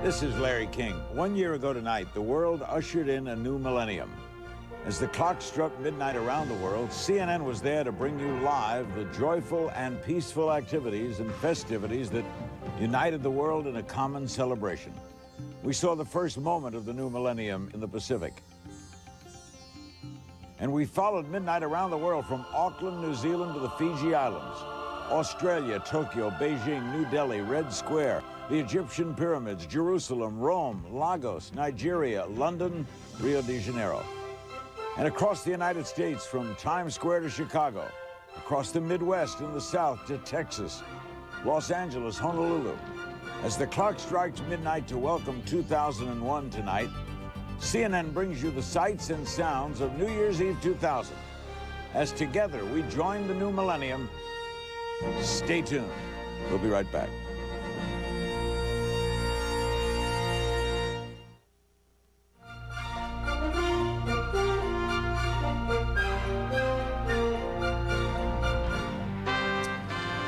This is Larry King. 1 year ago tonight, the world ushered in a new millennium. As the clock struck midnight around the world, CNN was there to bring you live the joyful and peaceful activities and festivities that united the world in a common celebration. We saw the first moment of the new millennium in the Pacific. And we followed midnight around the world from Auckland, New Zealand to the Fiji Islands, Australia, Tokyo, Beijing, New Delhi, Red Square, the Egyptian pyramids, Jerusalem, Rome, Lagos, Nigeria, London, Rio de Janeiro. And across the United States, from Times Square to Chicago, across the Midwest and the South to Texas, Los Angeles, Honolulu. As the clock strikes midnight to welcome 2001 tonight, CNN brings you the sights and sounds of New Year's Eve 2000. As together we join the new millennium, stay tuned. We'll be right back.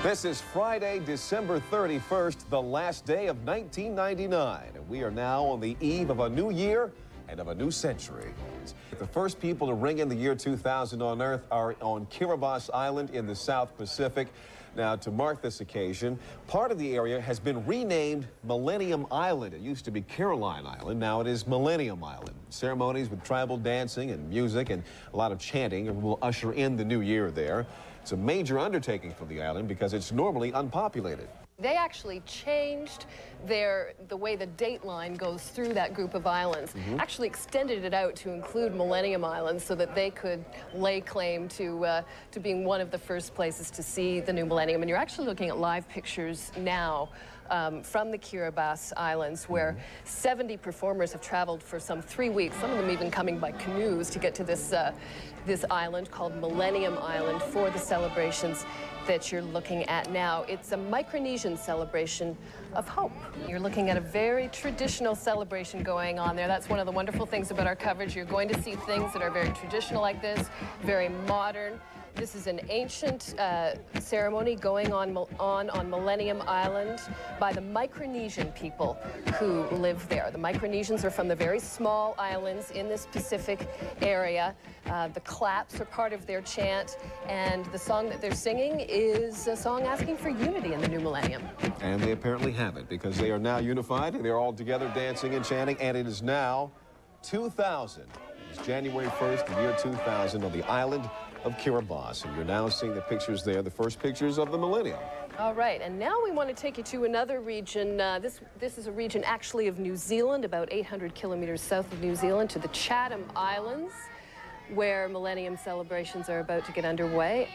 This is Friday, December 31st, the last day of 1999. And we are now on the eve of a new year and of a new century. The first people to ring in the year 2000 on Earth are on Kiribati Island in the South Pacific. Now, to mark this occasion, part of the area has been renamed Millennium Island. It used to be Caroline Island. Now it is Millennium Island. Ceremonies with tribal dancing and music and a lot of chanting will usher in the new year there. It's a major undertaking for the island because it's normally unpopulated. They actually changed the way the date line goes through that group of islands, actually extended it out to include Millennium Island so that they could lay claim to being one of the first places to see the new millennium. And you're actually looking at live pictures now from the Kiribati Islands, where 70 performers have traveled for some 3 weeks, some of them even coming by canoes to get to this island called Millennium Island for the celebrations that you're looking at now. It's a Micronesian celebration of hope. You're looking at a very traditional celebration going on there. That's one of the wonderful things about our coverage. You're going to see things that are very traditional like this, very modern. This is an ancient ceremony going on Millennium Island by the Micronesian people who live there. The Micronesians are from the very small islands in this Pacific area. The claps are part of their chant, and the song that they're singing is a song asking for unity in the new millennium. And they apparently have it, because they are now unified, and they're all together dancing and chanting, and it is now 2000. It's January 1st, the year 2000, on the island of Kiribati. And you're now seeing the pictures there, the first pictures of the millennium. All right, and now we want to take you to another region. This is a region actually of New Zealand, about 800 kilometers south of New Zealand, to the Chatham Islands, where millennium celebrations are about to get underway.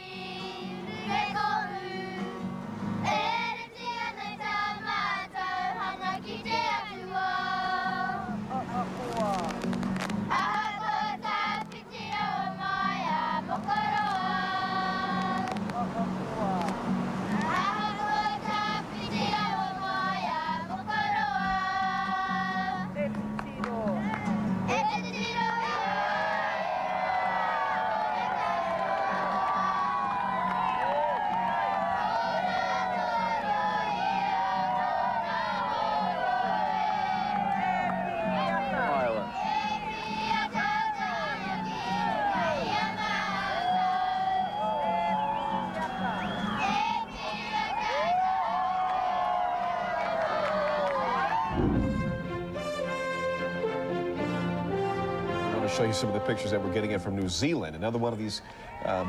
Show you some of the pictures that we're getting in from New Zealand. Another one of these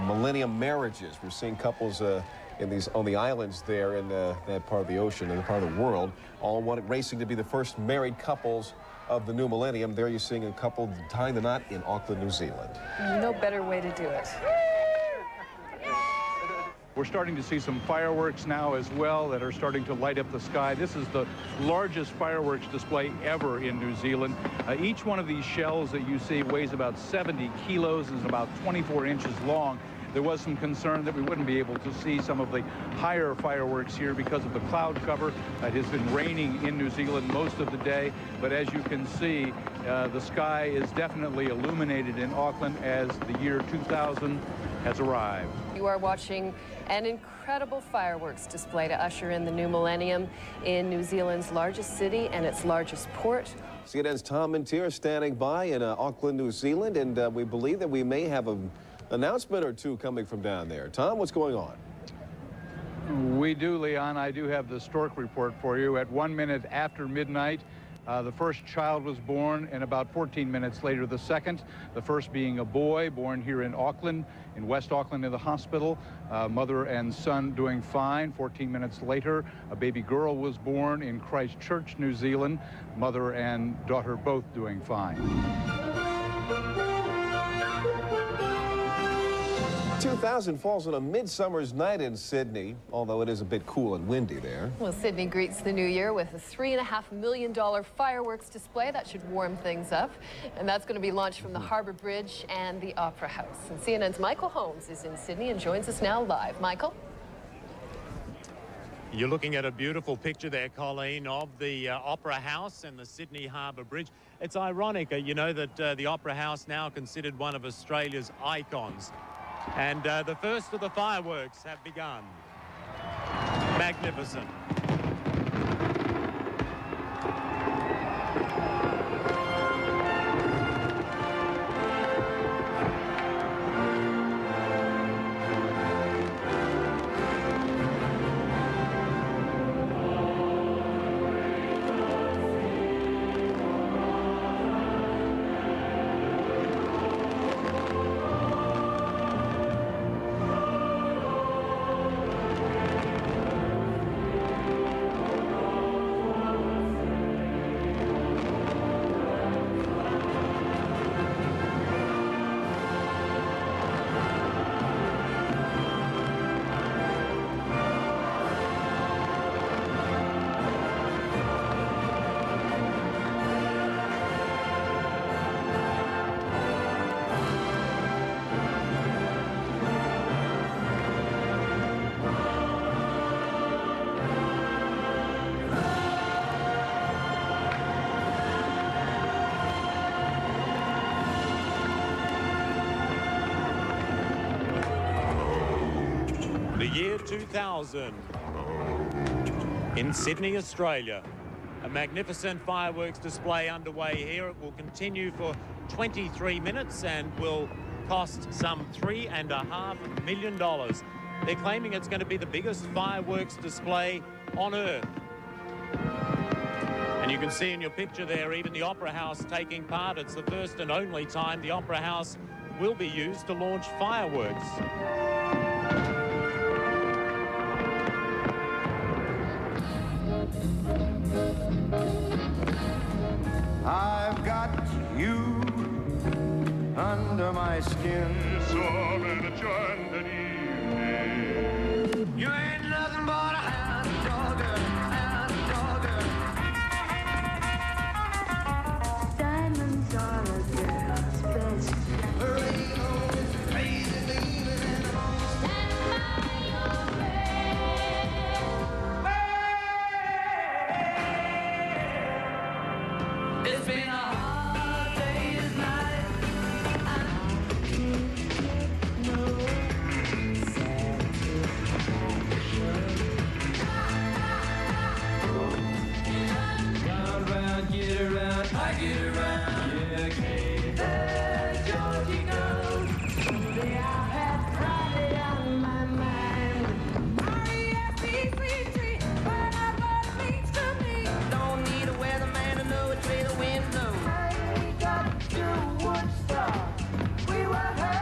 millennium marriages. We're seeing couples on the islands there in that part of the ocean, in the part of the world, all racing to be the first married couples of the new millennium. There you're seeing a couple tying the knot in Auckland, New Zealand. No better way to do it. We're starting to see some fireworks now as well that are starting to light up the sky. This is the largest fireworks display ever in New Zealand. Each one of these shells that you see weighs about 70 kilos and is about 24 inches long. There was some concern that we wouldn't be able to see some of the higher fireworks here because of the cloud cover. It has been raining in New Zealand most of the day, but as you can see, the sky is definitely illuminated in Auckland as the year 2000 has arrived. You are watching an incredible fireworks display to usher in the new millennium in New Zealand's largest city and its largest port. CNN's Tom Mintier standing by in Auckland, New Zealand, and we believe that we may have an announcement or two coming from down there. Tom, what's going on? We do, Leon. I do have the Stork report for you. At 1 minute after midnight, the first child was born, and about 14 minutes later, the second. The first being a boy born here in Auckland, in West Auckland in the hospital. Mother and son doing fine. 14 minutes later, a baby girl was born in Christchurch, New Zealand. Mother and daughter both doing fine. 2000 falls on a midsummer's night in Sydney, although it is a bit cool and windy there. Well, Sydney greets the new year with a $3.5 million fireworks display. That should warm things up. And that's going to be launched from the Harbour Bridge and the Opera House. And CNN's Michael Holmes is in Sydney and joins us now live. Michael? You're looking at a beautiful picture there, Colleen, of the Opera House and the Sydney Harbour Bridge. It's ironic, you know, that the Opera House now considered one of Australia's icons. And the first of the fireworks have begun. Magnificent. The year 2000 in Sydney, Australia. A magnificent fireworks display underway here. It will continue for 23 minutes and will cost some $3.5 million. They're claiming it's going to be the biggest fireworks display on Earth. And you can see in your picture there, even the Opera House taking part. It's the first and only time the Opera House will be used to launch fireworks. I've got you under my skin. You ain't nothing but a hound dogger, hound dogger. Diamonds are a girl's best friend. Early on, it's crazy leaving and stand by your bed. It's been a hard day's night. I no round, round, get around, I get around. Yeah, okay. There, Georgie goes. Someday I'll have Friday on my mind. R-E-S-E-C-T, whatever it means to me. Don't need a weatherman to know which way the wind blows. We got to Woodstock. We were heard.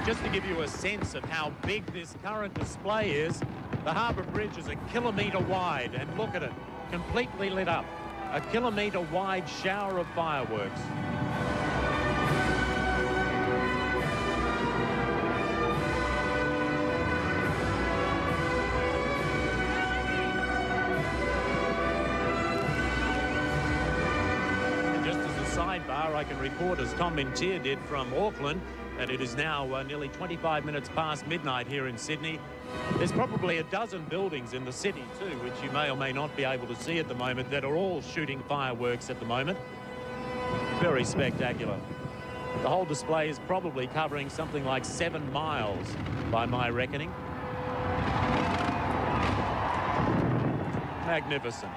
Just to give you a sense of how big this current display is, the Harbour Bridge is 1 kilometre wide, and look at it, completely lit up. 1 kilometre wide shower of fireworks. And just as a side sidebar, I can report, as Tom Mintier did from Auckland, that it is now nearly 25 minutes past midnight here in Sydney. There's probably a dozen buildings in the city too, which you may or may not be able to see at the moment, that are all shooting fireworks at the moment. Very spectacular. The whole display is probably covering something like 7 miles by my reckoning. Magnificent.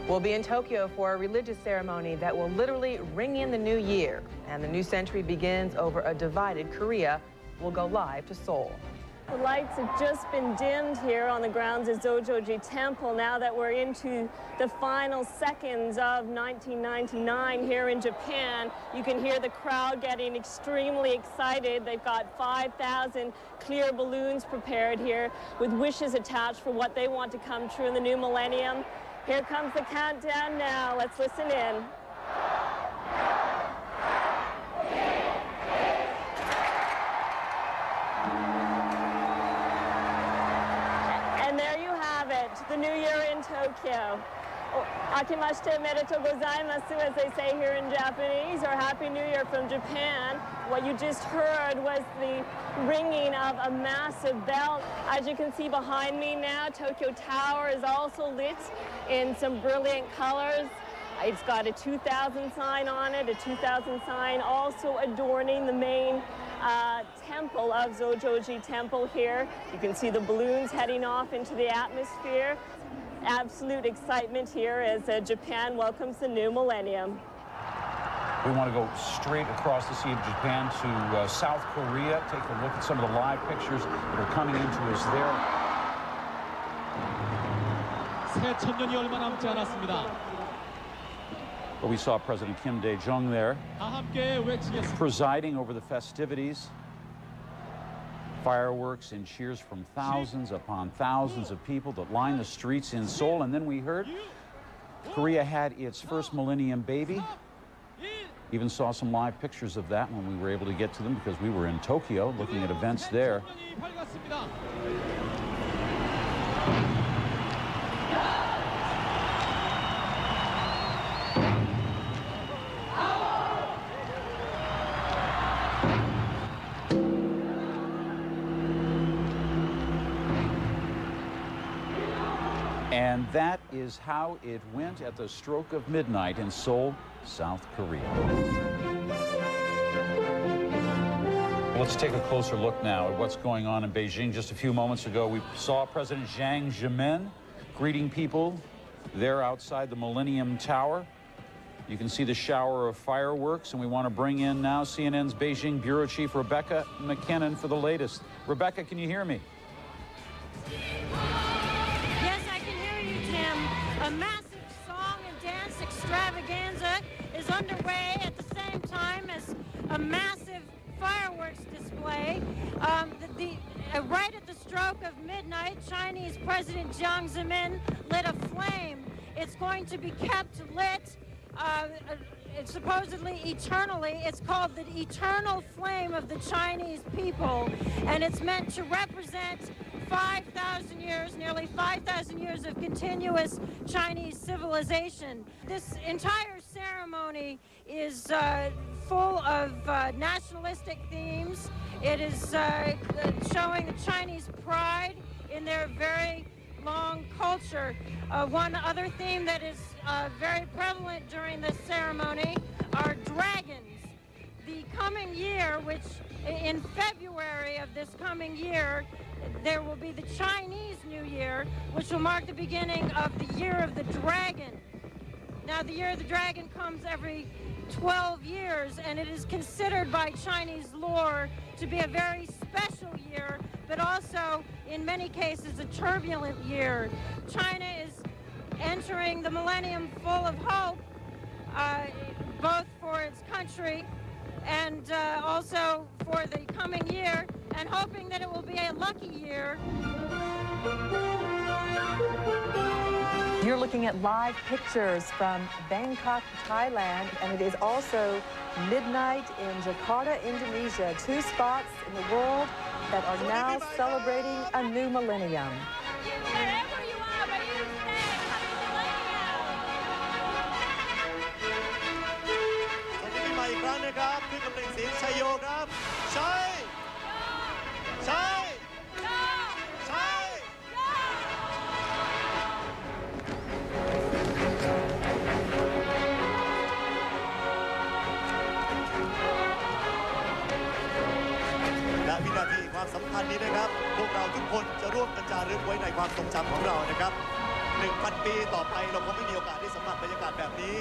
We'll be in Tokyo for a religious ceremony that will literally ring in the new year. And the new century begins over a divided Korea. We'll go live to Seoul. The lights have just been dimmed here on the grounds of Zojoji Temple now that we're into the final seconds of 1999 here in Japan. You can hear the crowd getting extremely excited. They've got 5,000 clear balloons prepared here with wishes attached for what they want to come true in the new millennium. Here comes the countdown now. Let's listen in. And there you have it, the new year in Tokyo. Akimashite omedetou gozaimasu, as they say here in Japanese, or Happy New Year from Japan. What you just heard was the ringing of a massive bell. As you can see behind me now, Tokyo Tower is also lit in some brilliant colors. It's got a 2000 sign on it, a 2000 sign also adorning the main temple of Zojoji Temple here. You can see the balloons heading off into the atmosphere. Absolute excitement here as Japan welcomes the new millennium. We want to go straight across the Sea of Japan to South Korea, take a look at some of the live pictures that are coming into us there. 새 천년이 얼마 남지 않았습니다. But we saw President Kim Dae-jung there, 다 함께 외치겠습니다. presiding over the festivities. Fireworks and cheers from thousands upon thousands of people that line the streets in Seoul. And then we heard Korea had its first millennium baby. Even saw some live pictures of that when we were able to get to them because we were in Tokyo looking at events there. And that is how it went at the stroke of midnight in Seoul, South Korea. Let's take a closer look now at what's going on in Beijing. Just a few moments ago, we saw President Jiang Zemin greeting people there outside the Millennium Tower. You can see the shower of fireworks, and we want to bring in now CNN's Beijing Bureau Chief Rebecca McKinnon for the latest. Rebecca, can you hear me? A massive song and dance extravaganza is underway at the same time as a massive fireworks display. Right at the stroke of midnight, Chinese President Jiang Zemin lit a flame. It's going to be kept lit supposedly eternally. It's called the eternal flame of the Chinese people, and it's meant to represent 5,000 years, nearly 5,000 years of continuous Chinese civilization. This entire ceremony is full of nationalistic themes. It is showing the Chinese pride in their very long culture. One other theme that is very prevalent during this ceremony are dragons. The coming year, which in February of this coming year, there will be the Chinese New Year, which will mark the beginning of the Year of the Dragon. Now, the Year of the Dragon comes every 12 years, and it is considered by Chinese lore to be a very special year, but also, in many cases, a turbulent year. China is entering the millennium full of hope, both for its country and also for the coming year, and hoping that it will be a lucky year. You're looking at live pictures from Bangkok, Thailand, and it is also midnight in Jakarta, Indonesia, 2 spots in the world that are now celebrating a new millennium. Wherever you are, ready to stay, happy millennium! สวัสดีปีใหม่อีกครั้งนะครับขึ้นกับเพลงเสียงชัยโยครับใช่ใช่ใช่ และวินาทีความสำคัญนี้นะครับพวกเราทุกคนจะร่วมกันจารึกไว้ในความทรงจำของเรานะครับ 1,000 ปีต่อไปเราคงไม่มีโอกาสได้สัมผัสบรรยากาศแบบนี้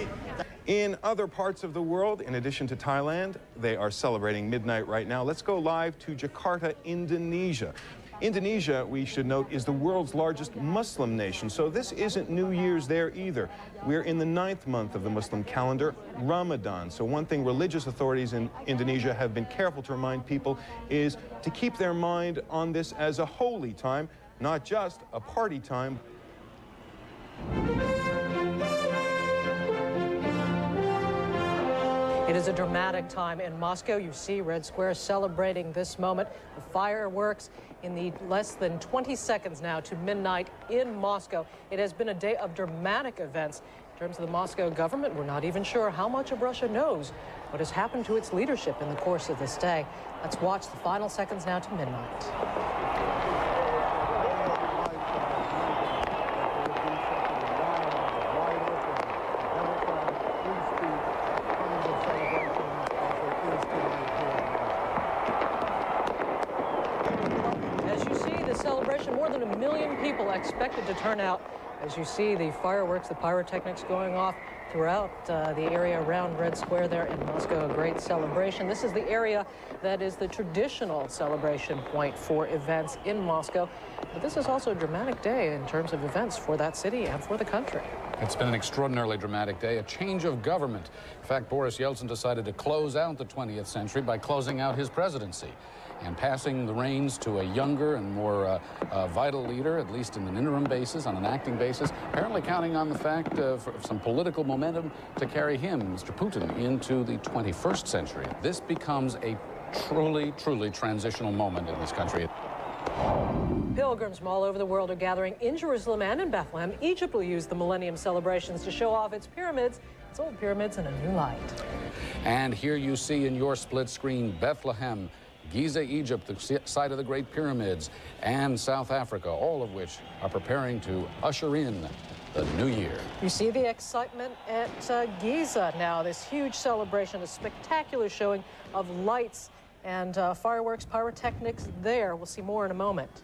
In other parts of the world, in addition to Thailand, they are celebrating midnight right now. Let's go live to Jakarta, Indonesia. Indonesia, we should note, is the world's largest Muslim nation, so this isn't New Year's there either. We're in the 9th month of the Muslim calendar, Ramadan. So one thing religious authorities in Indonesia have been careful to remind people is to keep their mind on this as a holy time, not just a party time. It is a dramatic time in Moscow. You see Red Square celebrating this moment. The fireworks in the less than 20 seconds now to midnight in Moscow. It has been a day of dramatic events. In terms of the Moscow government, we're not even sure how much of Russia knows what has happened to its leadership in the course of this day. Let's watch the final seconds now to midnight. More than 1 million people expected to turn out. As you see the fireworks, the pyrotechnics going off throughout the area around Red Square there in Moscow, a great celebration. This is the area that is the traditional celebration point for events in Moscow. But this is also a dramatic day in terms of events for that city and for the country. It's been an extraordinarily dramatic day, a change of government. In fact, Boris Yeltsin decided to close out the 20th century by closing out his presidency and passing the reins to a younger and more vital leader, at least in an interim basis, on an acting basis, apparently counting on the fact of some political momentum to carry him, Mr. Putin, into the 21st century. This becomes a truly, truly transitional moment in this country. Pilgrims from all over the world are gathering in Jerusalem and in Bethlehem. Egypt will use the Millennium celebrations to show off its pyramids, its old pyramids, in a new light. And here you see in your split screen Bethlehem, Giza, Egypt, the site of the Great Pyramids, and South Africa, all of which are preparing to usher in the new year. You see the excitement at Giza now, this huge celebration, a spectacular showing of lights and fireworks, pyrotechnics there. We'll see more in a moment.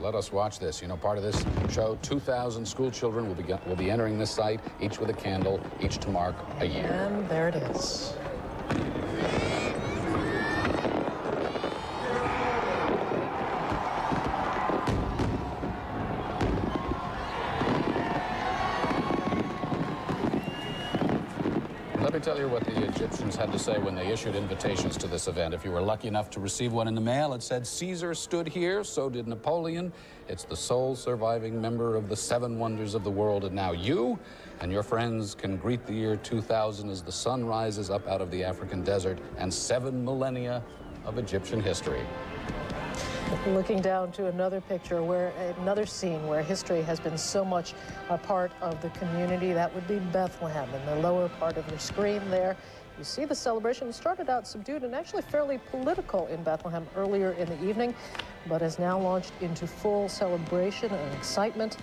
Let us watch this. You know, part of this show, 2,000 school children will be entering this site, each with a candle, each to mark a year. And there it is. Let me tell you what the Egyptians had to say when they issued invitations to this event. If you were lucky enough to receive one in the mail, it said, "Caesar stood here, so did Napoleon. It's the sole surviving member of the 7 wonders of the world, and now you and your friends can greet the year 2000 as the sun rises up out of the African desert and 7 millennia of Egyptian history." Looking down to another picture another scene where history has been so much a part of the community. That would be Bethlehem. In the lower part of your screen there, you see the celebration started out subdued and actually fairly political in Bethlehem earlier in the evening, but has now launched into full celebration and excitement,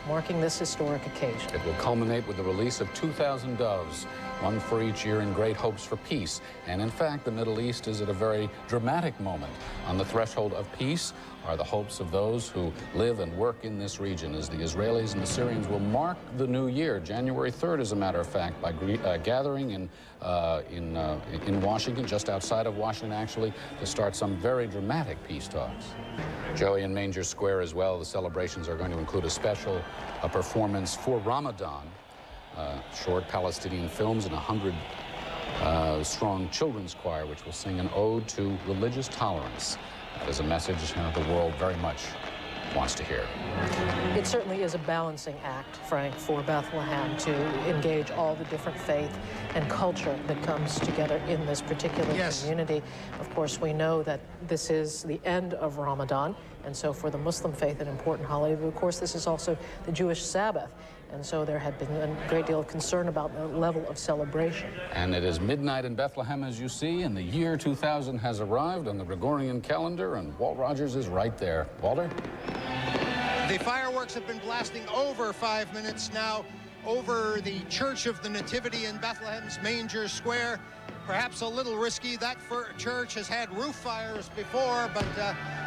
marking this historic occasion. It will culminate with the release of 2,000 doves, one for each year, in great hopes for peace. And in fact, the Middle East is at a very dramatic moment. On the threshold of peace are the hopes of those who live and work in this region, as the Israelis and the Syrians will mark the new year, January 3rd, as a matter of fact, by gathering in Washington, just outside of Washington, actually, to start some very dramatic peace talks. Joey, in Manger Square as well, the celebrations are going to include a special performance for Ramadan, short Palestinian films, and 100-strong children's choir, which will sing an ode to religious tolerance. That is a message the world very much wants to hear. It certainly is a balancing act, Frank, for Bethlehem to engage all the different faith and culture that comes together in this particular community. Of course, we know that this is the end of Ramadan, and so for the Muslim faith, an important holiday. But of course, this is also the Jewish Sabbath, and so there had been a great deal of concern about the level of celebration. And it is midnight in Bethlehem, as you see, and the year 2000 has arrived on the Gregorian calendar, and Walt Rogers is right there. Walter? The fireworks have been blasting over 5 minutes now over the Church of the Nativity in Bethlehem's Manger Square. Perhaps a little risky. That church has had roof fires before, but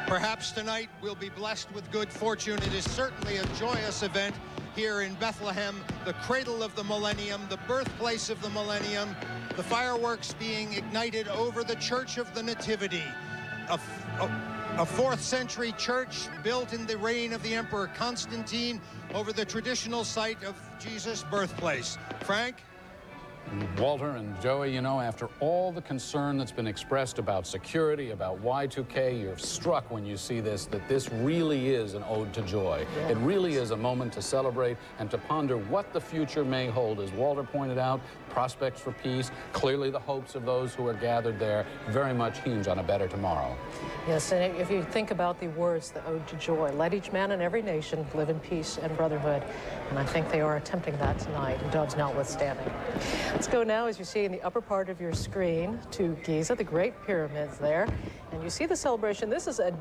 perhaps tonight we'll be blessed with good fortune. It is certainly a joyous event here in Bethlehem, the cradle of the millennium, the birthplace of the millennium, the fireworks being ignited over the Church of the Nativity, a 4th century church built in the reign of the Emperor Constantine over the traditional site of Jesus' birthplace. Frank? Walter and Joey, you know, after all the concern that's been expressed about security, about Y2K, you're struck when you see this, that this really is an ode to joy. Yes. It really is a moment to celebrate and to ponder what the future may hold. As Walter pointed out, prospects for peace, clearly the hopes of those who are gathered there very much hinge on a better tomorrow. Yes, and if you think about the words, the ode to joy, let each man in every nation live in peace and brotherhood. And I think they are attempting that tonight, doves notwithstanding. Let's go now, as you see in the upper part of your screen, to Giza, the Great Pyramids there. And you see the celebration. This is a,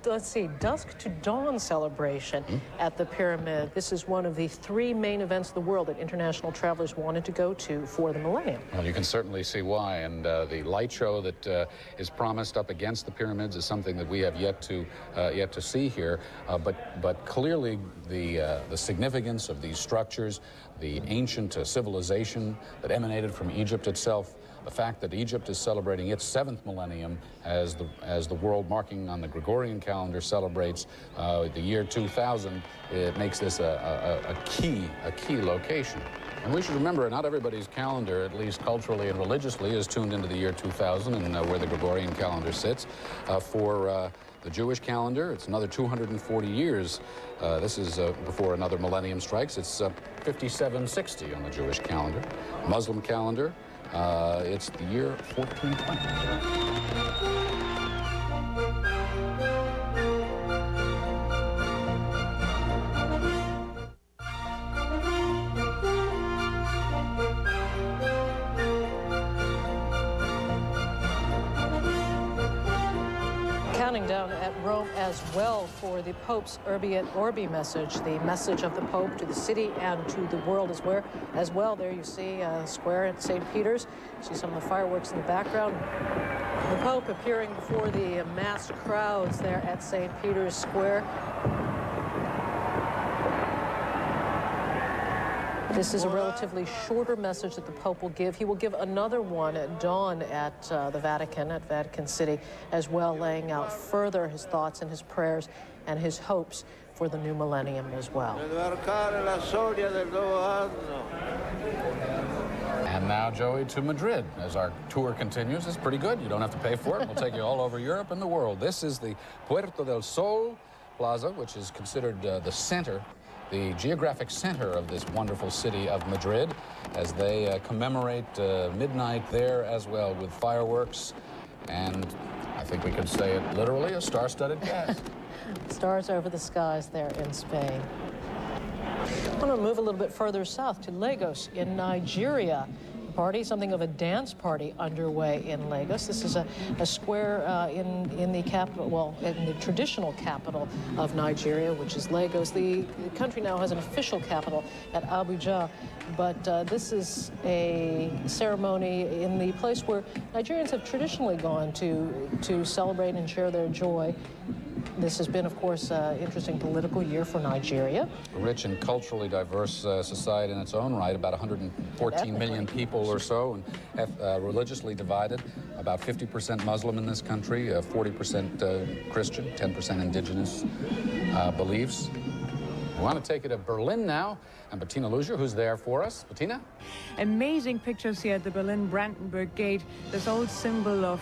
let's see, dusk to dawn celebration at the pyramid. This is one of the 3 main events of the world that international travelers wanted to go to for the millennium. Well, you can certainly see why, and the light show that is promised up against the pyramids is something that we have yet to see here. But clearly the significance of these structures, the ancient civilization that emanated from Egypt itself, the fact that Egypt is celebrating its 7th millennium as the world marking on the Gregorian calendar celebrates the year 2000, it makes this a key location. And we should remember, not everybody's calendar, at least culturally and religiously, is tuned into the year 2000 and where the Gregorian calendar sits. For the Jewish calendar, it's another 240 years. This is before another millennium strikes. It's 5760 on the Jewish calendar. Muslim calendar, it's the year 1420. Counting down at Rome as well for the Pope's Urbi et Orbi message, the message of the Pope to the city and to the world as well. There you see a square at St. Peter's. You see some of the fireworks in the background. The Pope appearing before the massed crowds there at St. Peter's Square. This is a relatively shorter message that the Pope will give. He will give another one at dawn at the Vatican, at Vatican City, as well, laying out further his thoughts and his prayers and his hopes for the new millennium as well. And now, Joey, to Madrid as our tour continues. It's pretty good. You don't have to pay for it. We'll take you all over Europe and the world. This is the Puerta del Sol Plaza, which is considered the center, the geographic center of this wonderful city of Madrid, as they commemorate midnight there as well with fireworks, and I think we could say it literally, a star-studded cast. Stars over the skies there in Spain. I want to move a little bit further south to Lagos in Nigeria. Party, something of a dance party underway in Lagos. This is a square in the capital, well, in the traditional capital of Nigeria, which is Lagos. The country now has an official capital at Abuja, but this is a ceremony in the place where Nigerians have traditionally gone to celebrate and share their joy. This has been, of course, an interesting political year for Nigeria. A rich and culturally diverse society in its own right, about 114 million people or so, and religiously divided, about 50% Muslim in this country, 40% Christian, 10% indigenous beliefs. We want to take you to Berlin now, and Bettina Luzier, who's there for us. Bettina? Amazing pictures here at the Berlin Brandenburg Gate. This old symbol of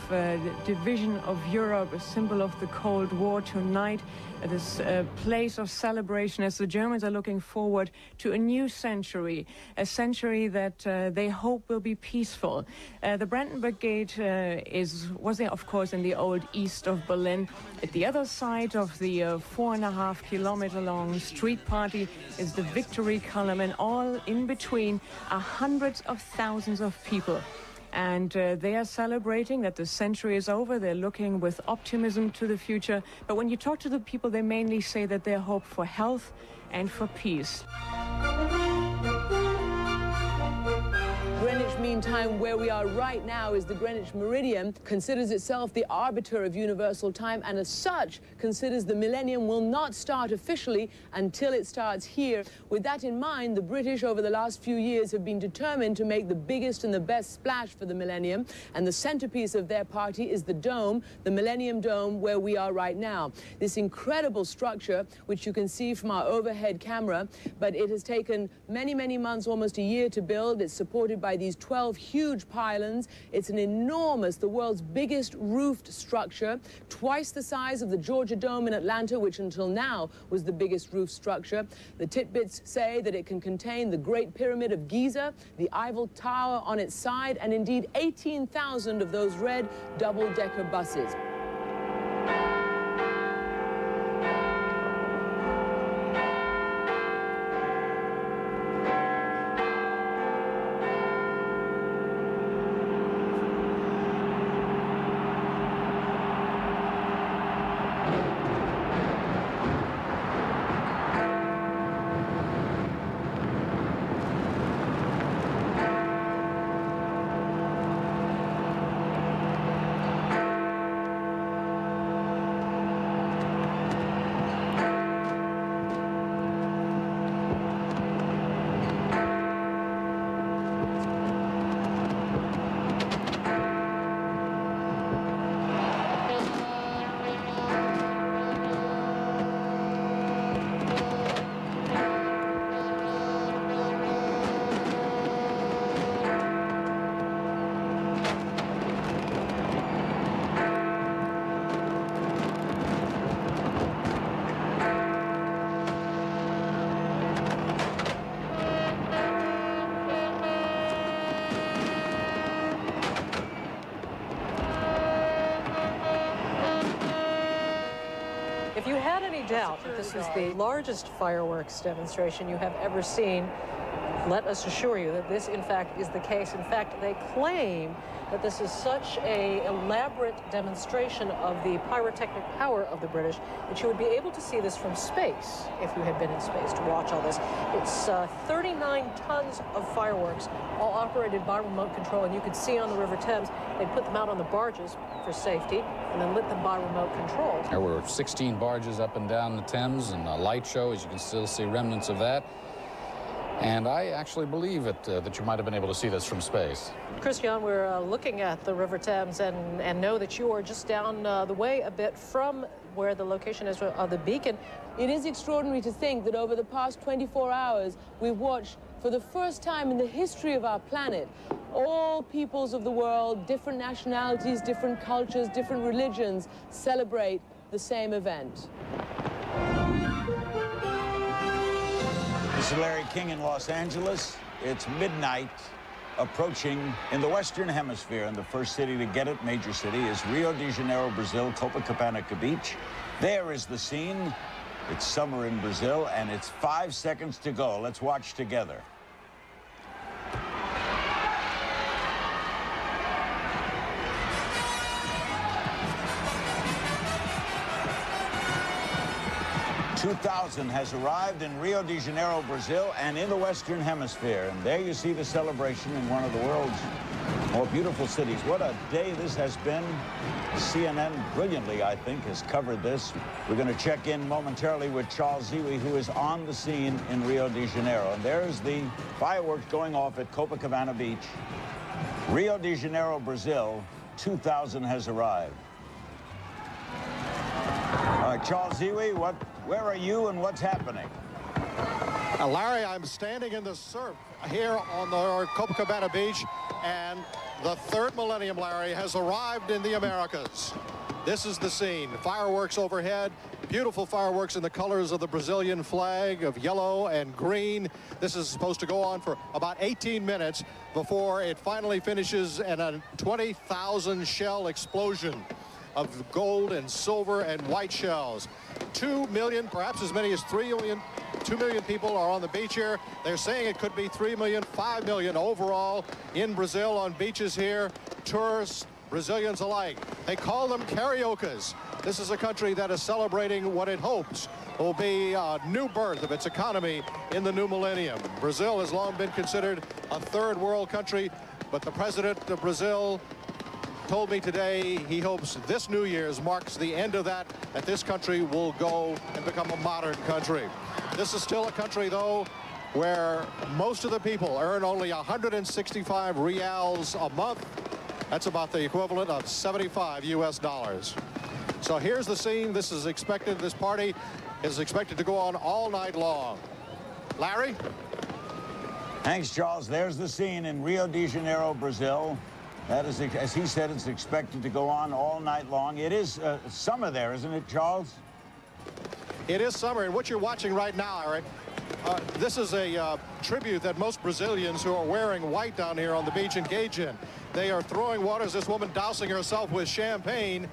division of Europe, a symbol of the Cold War tonight. This place of celebration as the Germans are looking forward to a new century, a century that they hope will be peaceful. The Brandenburg Gate was there, of course, in the old east of Berlin. At the other side of the 4.5 kilometer long street party is the Victory Column, and all in between are hundreds of thousands of people. And they are celebrating that the century is over. They're looking with optimism to the future. But when you talk to the people, they mainly say that they hope for health and for peace. Greenwich Mean Time, where we are right now, is the Greenwich Meridian, considers itself the arbiter of universal time, and as such considers the millennium will not start officially until it starts here. With that in mind, the British over the last few years have been determined to make the biggest and the best splash for the millennium, and the centerpiece of their party is the dome, the Millennium Dome, where we are right now. This incredible structure, which you can see from our overhead camera, but it has taken many, many months, almost a year to build. It's supported by these 12 huge pylons. It's an enormous, the world's biggest roofed structure, twice the size of the Georgia Dome in Atlanta, which until now was the biggest roof structure. The tidbits say that it can contain the Great Pyramid of Giza, the Eiffel Tower on its side, and indeed 18,000 of those red double-decker buses. If you had any doubt that this is the largest fireworks demonstration you have ever seen, let us assure you that this, in fact, is the case. In fact, they claim that this is such an elaborate demonstration of the pyrotechnic power of the British that you would be able to see this from space if you had been in space to watch all this. It's 39 tons of fireworks, all operated by remote control, and you could see on the River Thames, they put them out on the barges for safety and then lit them by remote control. There were 16 barges up and down the Thames and a light show, as you can still see remnants of that. And I actually believe that you might have been able to see this from space. Christian, we're looking at the River Thames and know that you are just down the way a bit from where the location is of the beacon. It is extraordinary to think that over the past 24 hours, we've watched, for the first time in the history of our planet, all peoples of the world, different nationalities, different cultures, different religions, celebrate the same event. This is Larry King in Los Angeles. It's midnight, approaching in the Western Hemisphere, and the first city to get it, major city, is Rio de Janeiro, Brazil, Copacabana Beach. There is the scene. It's summer in Brazil, and it's 5 seconds to go. Let's watch together. $2,000 has arrived in Rio de Janeiro, Brazil, and in the Western Hemisphere. And there you see the celebration in one of the world's more beautiful cities. What a day this has been. CNN brilliantly, I think, has covered this. We're going to check in momentarily with Charles Ziwi, who is on the scene in Rio de Janeiro. And there's the fireworks going off at Copacabana Beach. Rio de Janeiro, Brazil, 2,000 has arrived. All right, Charles Ziwi, where are you and what's happening? Larry, I'm standing in the surf here on the Copacabana Beach, and the third Millennium, Larry, has arrived in the Americas. This is the scene. Fireworks overhead, beautiful fireworks in the colors of the Brazilian flag of yellow and green. This is supposed to go on for about 18 minutes before it finally finishes in a 20,000 shell explosion of gold and silver and white shells. 2 million, perhaps as many as 2 million people are on the beach here. They're saying it could be 3 million, 5 million overall in Brazil on beaches here. Tourists, Brazilians alike. They call them cariocas. This is a country that is celebrating what it hopes will be a new birth of its economy in the new millennium. Brazil has long been considered a third world country, but the president of Brazil told me today he hopes this New Year's marks the end of that this country will go and become a modern country. This is still a country, though, where most of the people earn only 165 reals a month. That's about the equivalent of 75 US dollars. So here's the scene. This party is expected to go on all night long. Larry? Thanks, Charles. There's the scene in Rio de Janeiro, Brazil. That is, as he said, it's expected to go on all night long. It is summer there, isn't it, Charles? It is summer, and what you're watching right now, Eric, this is a tribute that most Brazilians who are wearing white down here on the beach engage in. They are throwing waters, this woman dousing herself with champagne.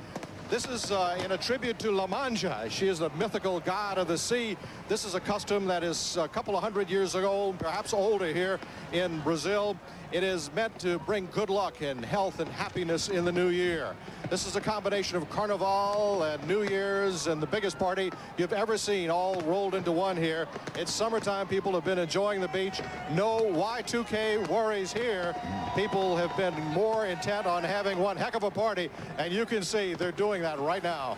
This is in a tribute to La Manja. She is the mythical god of the sea. This is a custom that is a couple of hundred years ago, perhaps older here in Brazil. It is meant to bring good luck and health and happiness in the new year. This is a combination of Carnival and New Year's and the biggest party you've ever seen all rolled into one here. It's summertime. People have been enjoying the beach. No Y2K worries here. People have been more intent on having one heck of a party, and you can see they're doing that right now.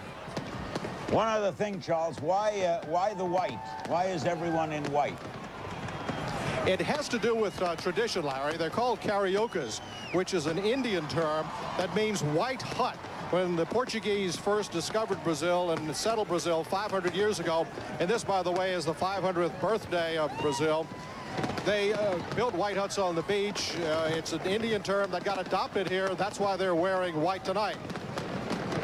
One other thing, Charles, why the white? Why is everyone in white? It has to do with tradition, Larry. They're called cariocas, which is an Indian term that means white hut. When the Portuguese first discovered Brazil and settled Brazil 500 years ago, and this, by the way, is the 500th birthday of Brazil, they built white huts on the beach. It's an Indian term that got adopted here. That's why they're wearing white tonight.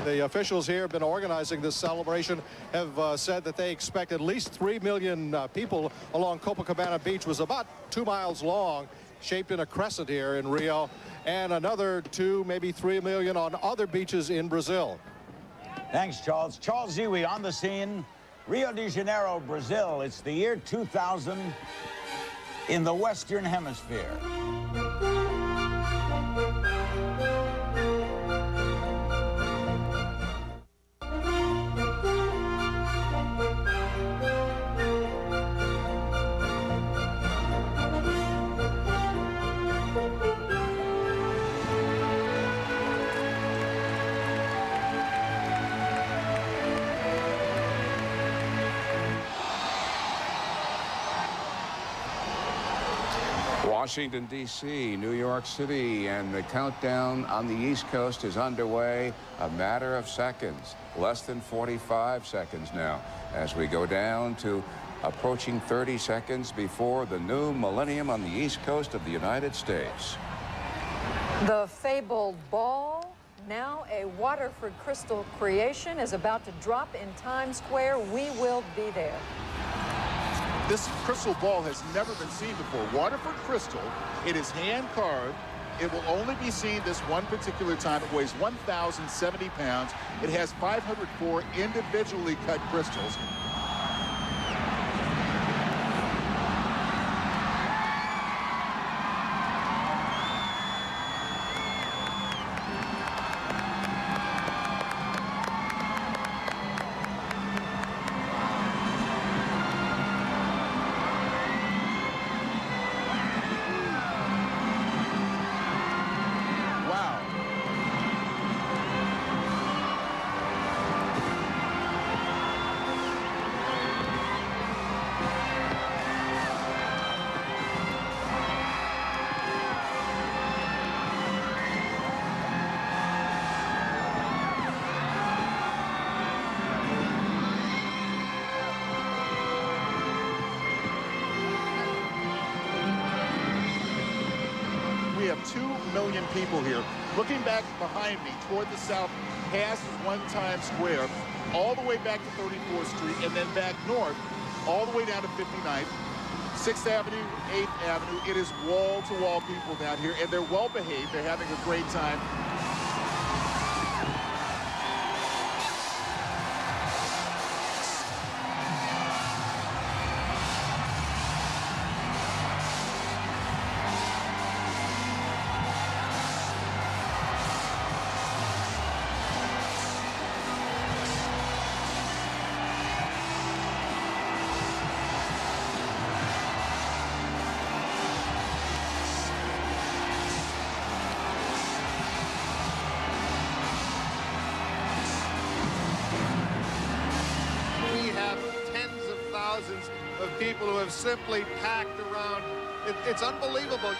The officials here have been organizing this celebration, have said that they expect at least 3 million people along Copacabana Beach, was about 2 miles long, shaped in a crescent here in Rio, and another 2, maybe 3 million on other beaches in Brazil. Thanks, Charles. Charles Ziwi on the scene. Rio de Janeiro, Brazil. It's the year 2000 in the Western Hemisphere. Washington, D.C., New York City, and the countdown on the East Coast is underway. A matter of seconds, less than 45 seconds now, as we go down to approaching 30 seconds before the new millennium on the East Coast of the United States. The fabled ball, now a Waterford crystal creation, is about to drop in Times Square. We will be there. This crystal ball has never been seen before. Waterford crystal, it is hand carved. It will only be seen this one particular time. It weighs 1,070 pounds. It has 504 individually cut crystals. million people here. Looking back behind me toward the south, past One Times Square, all the way back to 34th Street, and then back north, all the way down to 59th, 6th Avenue, 8th Avenue. It is wall-to-wall people down here, and they're well-behaved. They're having a great time. Of people who have simply packed around. It's unbelievable.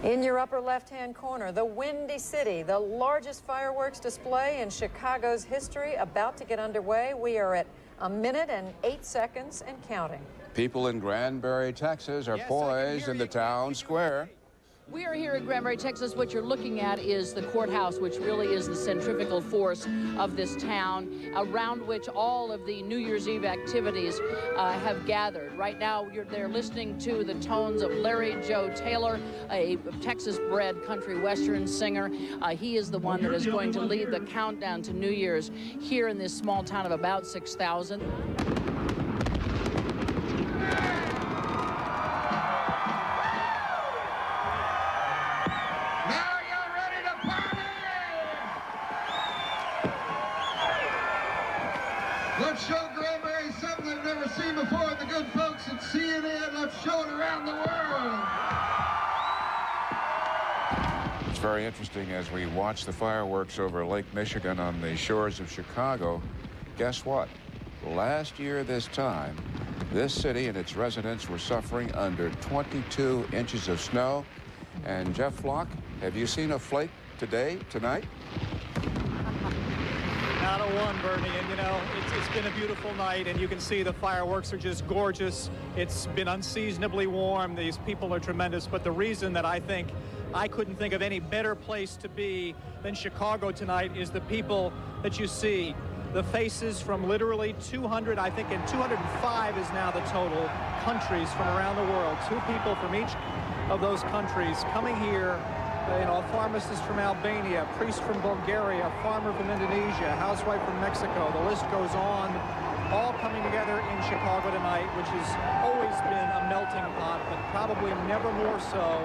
In your upper left-hand corner, the Windy City, the largest fireworks display in Chicago's history, about to get underway. We are at 1 minute and 8 seconds and counting. People in Granbury, Texas are poised in the town square. We are here in Granbury, Texas. What you're looking at is the courthouse, which really is the centrifugal force of this town, around which all of the New Year's Eve activities have gathered. Right now, they're listening to the tones of Larry Joe Taylor, a Texas-bred country western singer. He is the one that is going to lead the countdown to New Year's here in this small town of about 6,000. Let's show Granbury something they've never seen before. The good folks at CNN, let's show it around the world. It's very interesting as we watch the fireworks over Lake Michigan on the shores of Chicago. Guess what? Last year this time, this city and its residents were suffering under 22 inches of snow. And Jeff Flock, have you seen a flake tonight? Not a one, Bernie, and you know, it's been a beautiful night, and you can see the fireworks are just gorgeous. It's been unseasonably warm. These people are tremendous, but the reason that I think I couldn't think of any better place to be than Chicago tonight is the people that you see. The faces from literally 200, I think, and 205 is now the total countries from around the world. 2 people from each of those countries coming here. You know, a pharmacist from Albania, a priest from Bulgaria, a farmer from Indonesia, a housewife from Mexico. The list goes on, all coming together in Chicago tonight, which has always been a melting pot, but probably never more so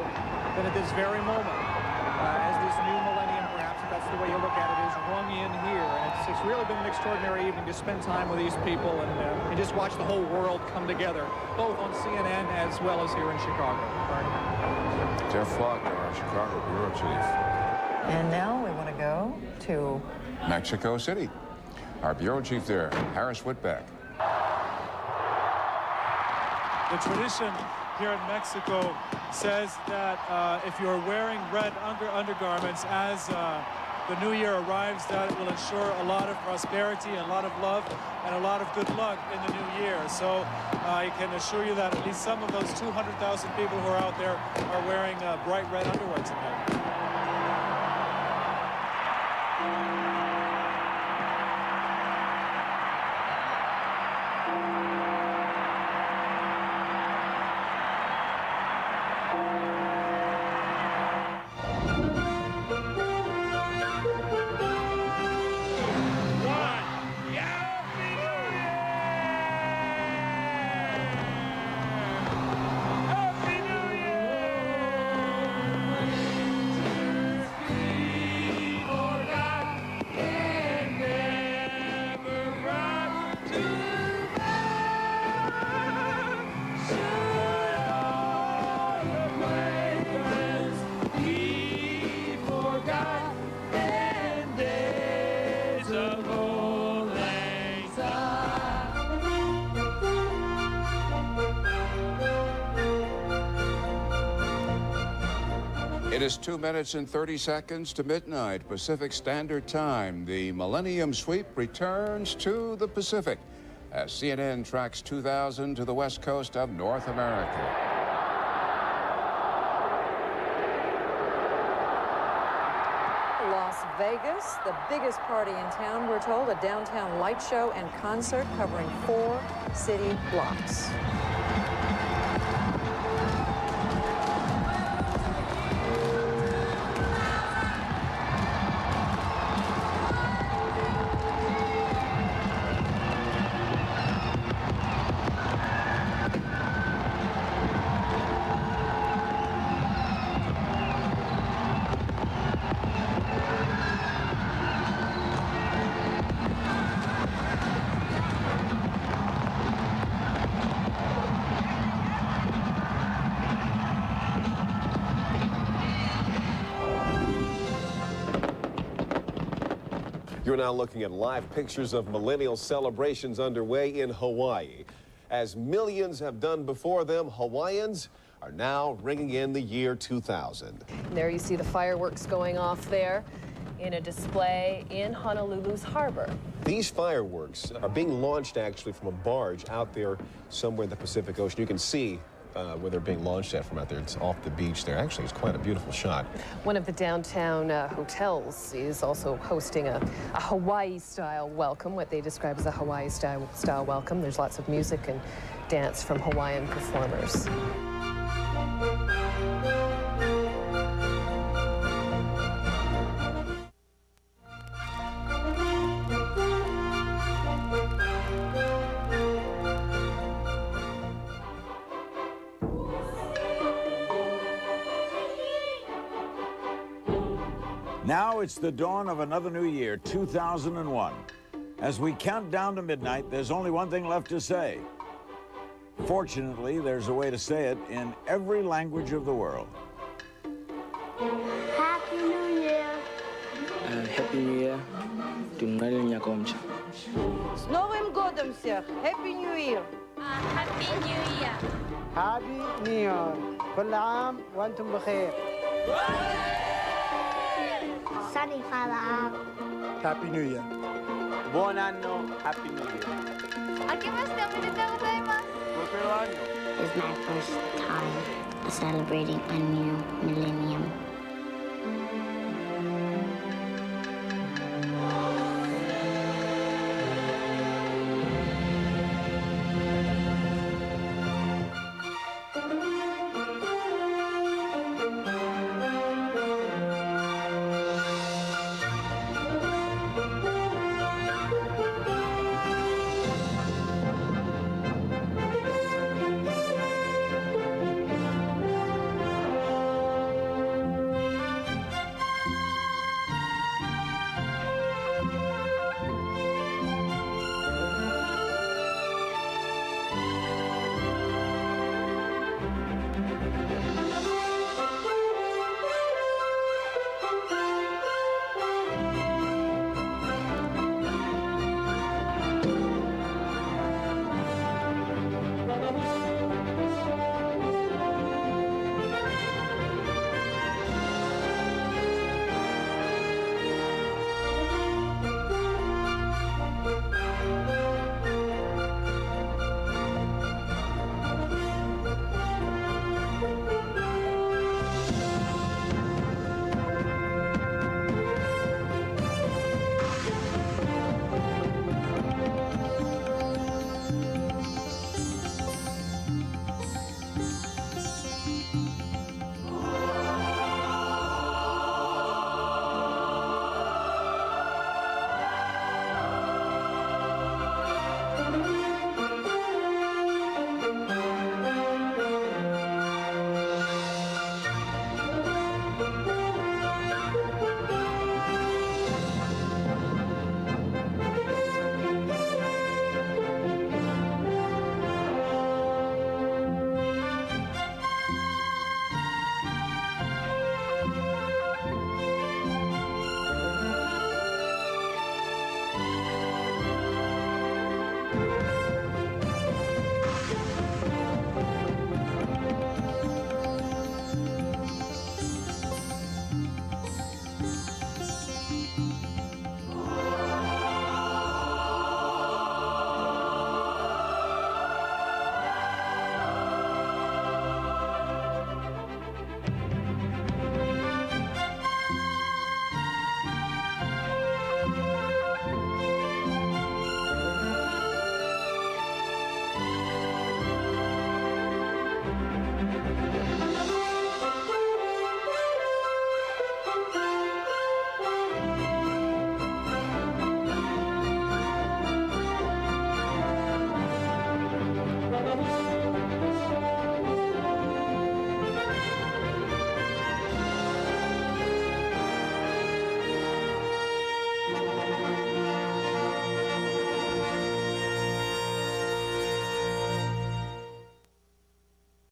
than at this very moment. As this new millennium, perhaps, if that's the way you look at it, is rung in here. And it's really been an extraordinary evening to spend time with these people and just watch the whole world come together, both on CNN as well as here in Chicago. Jeff Flock, our Chicago Bureau Chief. And now we want to go to Mexico City. Our Bureau Chief there, Harris Whitbeck. The tradition here in Mexico says that if you're wearing red undergarments as the new year arrives, that it will ensure a lot of prosperity, a lot of love, and a lot of good luck in the new year. So I can assure you that at least some of those 200,000 people who are out there are wearing bright red underwear tonight. It is 2 minutes and 30 seconds to midnight Pacific Standard Time. The Millennium Sweep returns to the Pacific as CNN tracks 2000 to the west coast of North America. Las Vegas, the biggest party in town, we're told, a downtown light show and concert covering 4 city blocks. You're now looking at live pictures of millennial celebrations underway in Hawaii. As millions have done before them, Hawaiians are now ringing in the year 2000. There you see the fireworks going off there in a display in Honolulu's harbor. These fireworks are being launched actually from a barge out there somewhere in the Pacific Ocean. You can see where they're being launched at from out there. It's off the beach there. Actually, it's quite a beautiful shot. One of the downtown hotels is also hosting a Hawaii-style welcome, what they describe as a Hawaii-style welcome. There's lots of music and dance from Hawaiian performers. Now it's the dawn of another new year, 2001. As we count down to midnight, there's only one thing left to say. Fortunately, there's a way to say it in every language of the world. Happy New Year! Happy New Year. С Новым годом всех! Happy New Year! Happy New Year! Happy New Year! كل عام وأنتم بخير. Sunny Father. Happy New Year. Buon anno. Happy New Year. It's my first time celebrating a new millennium.